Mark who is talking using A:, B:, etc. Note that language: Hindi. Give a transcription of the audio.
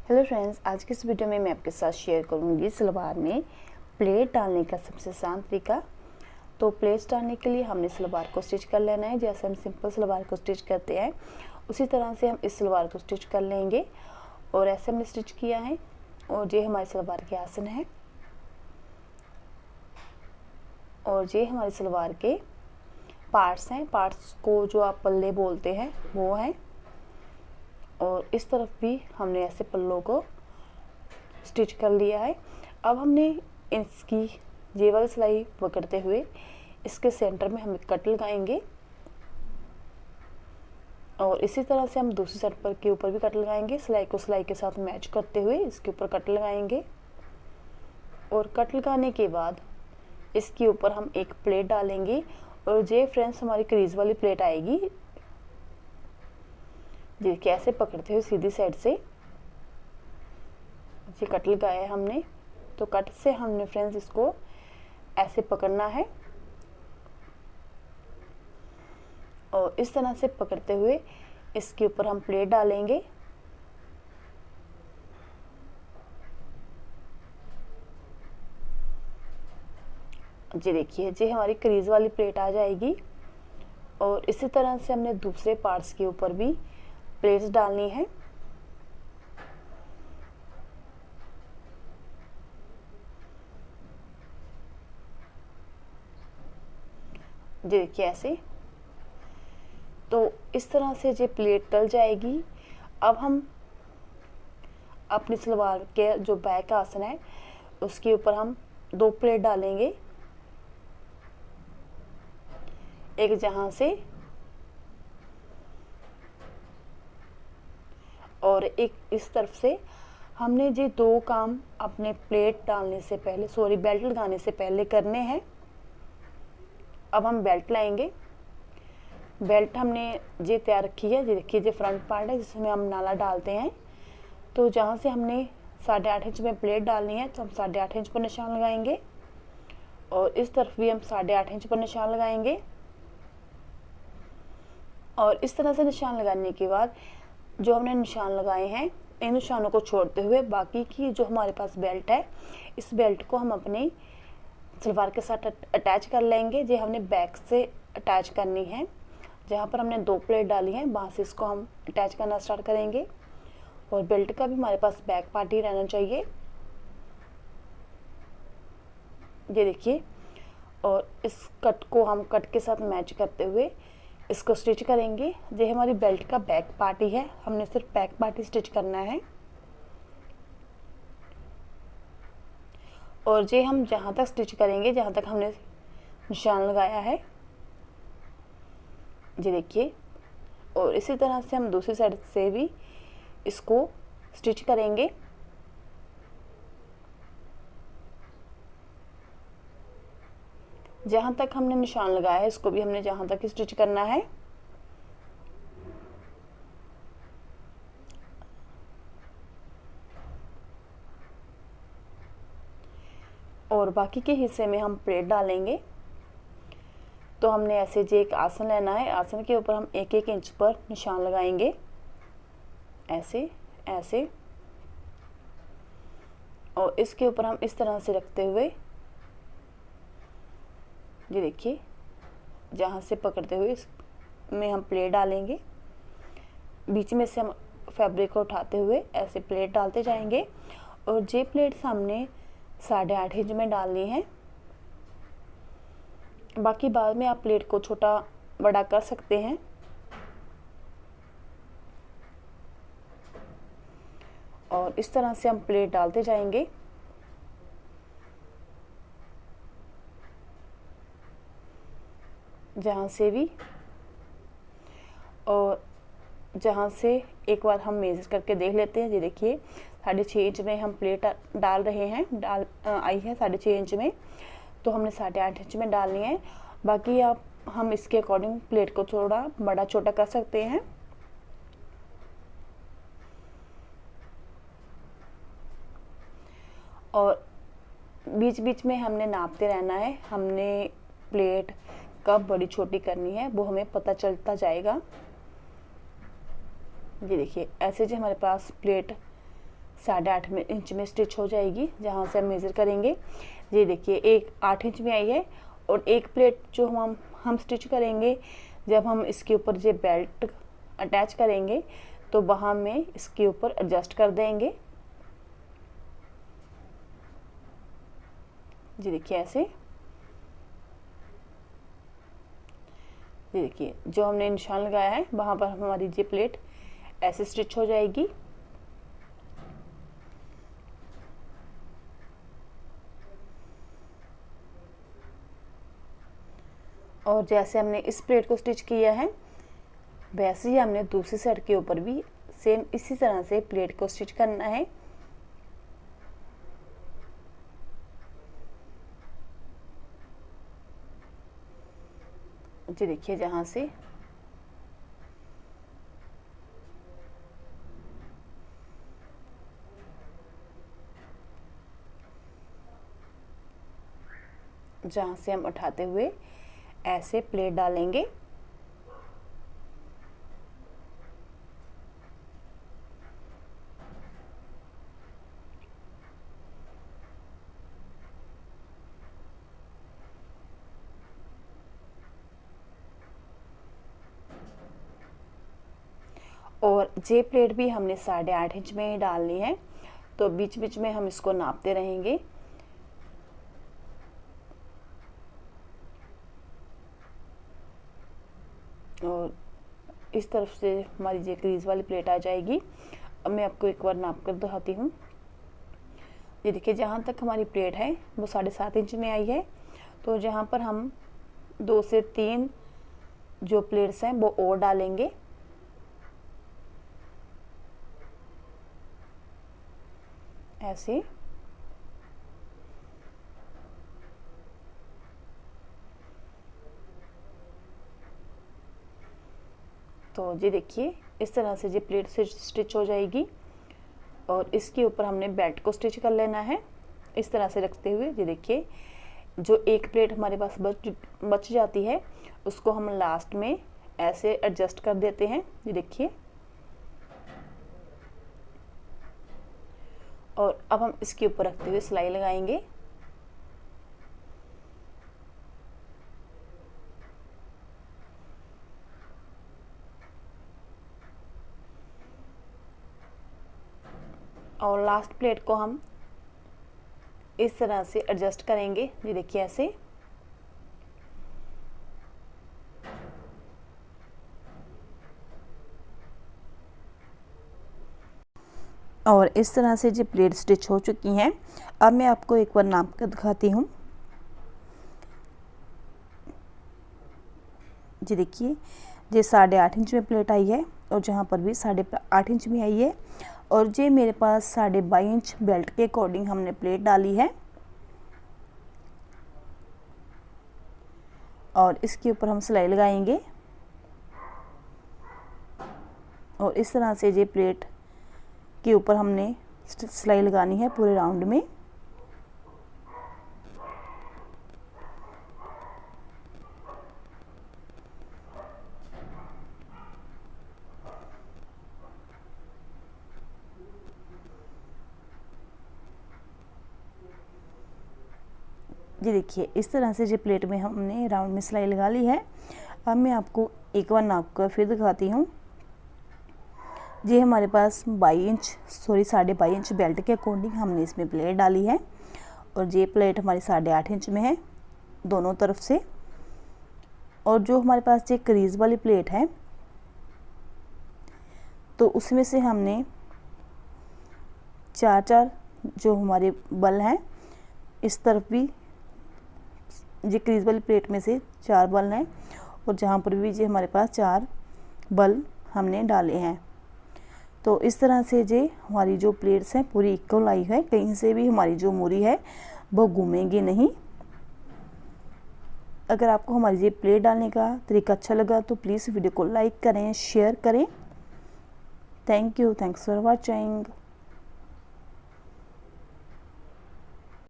A: हेलो फ्रेंड्स, आज की इस वीडियो में मैं आपके साथ शेयर करूंगी सलवार में प्लेट डालने का सबसे आसान तरीका। तो प्लेट्स डालने के लिए हमने सलवार को स्टिच कर लेना है। जैसे हम सिंपल सलवार को स्टिच करते हैं उसी तरह से हम इस सलवार को स्टिच कर लेंगे। और ऐसे हमने स्टिच किया है और ये हमारी सलवार के आसन है और ये हमारी सलवार के पार्ट्स हैं। पार्ट्स को जो आप पल्ले बोलते हैं वो हैं। और इस तरफ भी हमने ऐसे पल्लों को स्टिच कर लिया है। अब हमने इसकी ये वाली सिलाई पकड़ते हुए इसके सेंटर में हम कट लगाएंगे और इसी तरह से हम दूसरी साइड पर के ऊपर भी कट लगाएंगे। सिलाई को सिलाई के साथ मैच करते हुए इसके ऊपर कट लगाएंगे और कट लगाने के बाद इसके ऊपर हम एक प्लेट डालेंगे। और ये फ्रेंड्स हमारी क्रीज वाली प्लेट आएगी। देखिए ऐसे पकड़ते हुए सीधी साइड से ये कट लगाया है हमने। तो कट से हमने फ्रेंड्स इसको ऐसे पकड़ना है और इस तरह से पकड़ते हुए इसके ऊपर हम प्लेट डालेंगे। जी देखिए ये हमारी क्रीज वाली प्लेट आ जाएगी। और इसी तरह से हमने दूसरे पार्ट्स के ऊपर भी प्लेट्स डालनी है। जी देखिए ऐसे। तो इस तरह से ये प्लेट डल जाएगी। अब हम अपनी सलवार के जो बैक आसन है उसके ऊपर हम दो प्लेट डालेंगे। एक जहां से और एक इस तरफ से। हमने ये दो काम अपने प्लेट डालने से पहले बेल्ट लगाने से पहले करने हैं। अब हम बेल्ट लाएंगे। बेल्ट हमने ये तैयार रखी है। ये देखिए ये फ्रंट पार्ट है जिसमें हम नाला डालते हैं। तो जहाँ से हमने 8.5 इंच में प्लेट डालनी है तो हम 8.5 इंच पर निशान लगाएंगे और इस तरफ भी हम 8.5 इंच पर निशान लगाएंगे। और इस तरह से निशान लगाने के बाद जो हमने निशान लगाए हैं इन निशानों को छोड़ते हुए बाकी की जो हमारे पास बेल्ट है इस बेल्ट को हम अपने सलवार के साथ अटैच कर लेंगे। जो हमने बैक से अटैच करनी है, जहाँ पर हमने दो प्लेट डाली है वहाँ से इसको हम अटैच करना स्टार्ट करेंगे। और बेल्ट का भी हमारे पास बैक पार्ट ही रहना चाहिए। ये देखिए। और इस कट को हम कट के साथ मैच करते हुए इसको स्टिच करेंगे। ये हमारी बेल्ट का बैक पार्ट ही है, हमने सिर्फ बैक पार्ट ही स्टिच करना है। और ये हम जहाँ तक स्टिच करेंगे जहाँ तक हमने निशान लगाया है। ये देखिए। और इसी तरह से हम दूसरी साइड से भी इसको स्टिच करेंगे। जहाँ तक हमने निशान लगाया है इसको भी हमने जहाँ तक स्टिच करना है। और बाकी के हिस्से में हम प्लेट डालेंगे। तो हमने ऐसे जो एक आसन लेना है, आसन के ऊपर हम 1-1 इंच पर निशान लगाएंगे ऐसे ऐसे। और इसके ऊपर हम इस तरह से रखते हुए ये देखिए जहाँ से पकड़ते हुए इसमें हम प्लेट डालेंगे। बीच में से हम फैब्रिक को उठाते हुए ऐसे प्लेट डालते जाएंगे। और ये प्लेट हमने 8.5 इंच में डालनी है। बाकी बाद में आप प्लेट को छोटा बड़ा कर सकते हैं। और इस तरह से हम प्लेट डालते जाएंगे। जहाँ से भी। और जहाँ से एक बार हम मेजर करके देख लेते हैं। ये देखिए 6.5 इंच में हम प्लेट डाल रहे हैं, आई है 6.5 इंच में। तो हमने 8.5 इंच में डालनी है। बाकी हम इसके अकॉर्डिंग प्लेट को थोड़ा बड़ा छोटा कर सकते हैं। और बीच बीच में हमने नापते रहना है। हमने प्लेट कब बड़ी छोटी करनी है वो हमें पता चलता जाएगा। ये देखिए ऐसे जो हमारे पास प्लेट 8.5 इंच में स्टिच हो जाएगी, जहाँ से हम मेज़र करेंगे। ये देखिए एक 8 इंच में आई है। और एक प्लेट जो हम स्टिच करेंगे, जब हम इसके ऊपर ये बेल्ट अटैच करेंगे तो वहाँ में इसके ऊपर एडजस्ट कर देंगे। जी देखिए ऐसे। ये देखिए जो हमने निशान लगाया है वहाँ पर हमारी ये प्लेट ऐसे स्टिच हो जाएगी। और जैसे हमने इस प्लेट को स्टिच किया है, वैसे ही हमने दूसरी साइड के ऊपर भी सेम इसी तरह से प्लेट को स्टिच करना है। जी देखिए जहाँ से हम उठाते हुए ऐसे प्लेट डालेंगे। और ये प्लेट भी हमने 8.5 इंच में ही डालनी है, तो बीच बीच में हम इसको नापते रहेंगे। और इस तरफ से हमारी ये क्रीज वाली प्लेट आ जाएगी। अब मैं आपको एक बार नाप कर दिखाती हूँ। ये देखिए जहाँ तक हमारी प्लेट है वो 7.5 इंच में आई है, तो जहाँ पर हम 2 से 3 जो प्लेट्स हैं वो और डालेंगे। ऐसे तो ये देखिए इस तरह से ये प्लेट से स्टिच हो जाएगी। और इसके ऊपर हमने बेल्ट को स्टिच कर लेना है इस तरह से रखते हुए। ये देखिए जो एक प्लेट हमारे पास बच जाती है उसको हम लास्ट में ऐसे एडजस्ट कर देते हैं। ये देखिए। और अब हम इसके ऊपर रखते हुए सिलाई लगाएंगे। और लास्ट प्लेट को हम इस तरह से एडजस्ट करेंगे। ये देखिए ऐसे। और इस तरह से जो प्लेट स्टिच हो चुकी हैं, अब मैं आपको एक बार नाप कर दिखाती हूँ। जी देखिए ये 8.5 इंच में प्लेट आई है और जहाँ पर भी 8.5 इंच में आई है। और ये मेरे पास 22.5 इंच बेल्ट के अकॉर्डिंग हमने प्लेट डाली है। और इसके ऊपर हम सिलाई लगाएंगे। और इस तरह से ये प्लेट के ऊपर हमने सिलाई लगानी है पूरे राउंड में। ये देखिए इस तरह से जो प्लेट में हमने राउंड में सिलाई लगा ली है। अब मैं आपको एक बार नाप कर फिर दिखाती हूँ। ये हमारे पास 22.5 इंच बेल्ट के अकॉर्डिंग हमने इसमें प्लेट डाली है। और ये प्लेट हमारी 8.5 इंच में है दोनों तरफ से। और जो हमारे पास ये क्रीज वाली प्लेट है तो उसमें से हमने 4 जो हमारे बल हैं, इस तरफ भी ये क्रीज वाली प्लेट में से 4 बल हैं और जहाँ पर भी ये हमारे पास 4 बल हमने डाले हैं। तो इस तरह से ये हमारी जो प्लेट्स हैं पूरी इक्वल आई है, कहीं से भी हमारी जो मूरी है वो घूमेगी नहीं। अगर आपको हमारी ये प्लेट डालने का तरीका अच्छा लगा तो प्लीज़ वीडियो को लाइक करें, शेयर करें। Thank you, thanks for watching.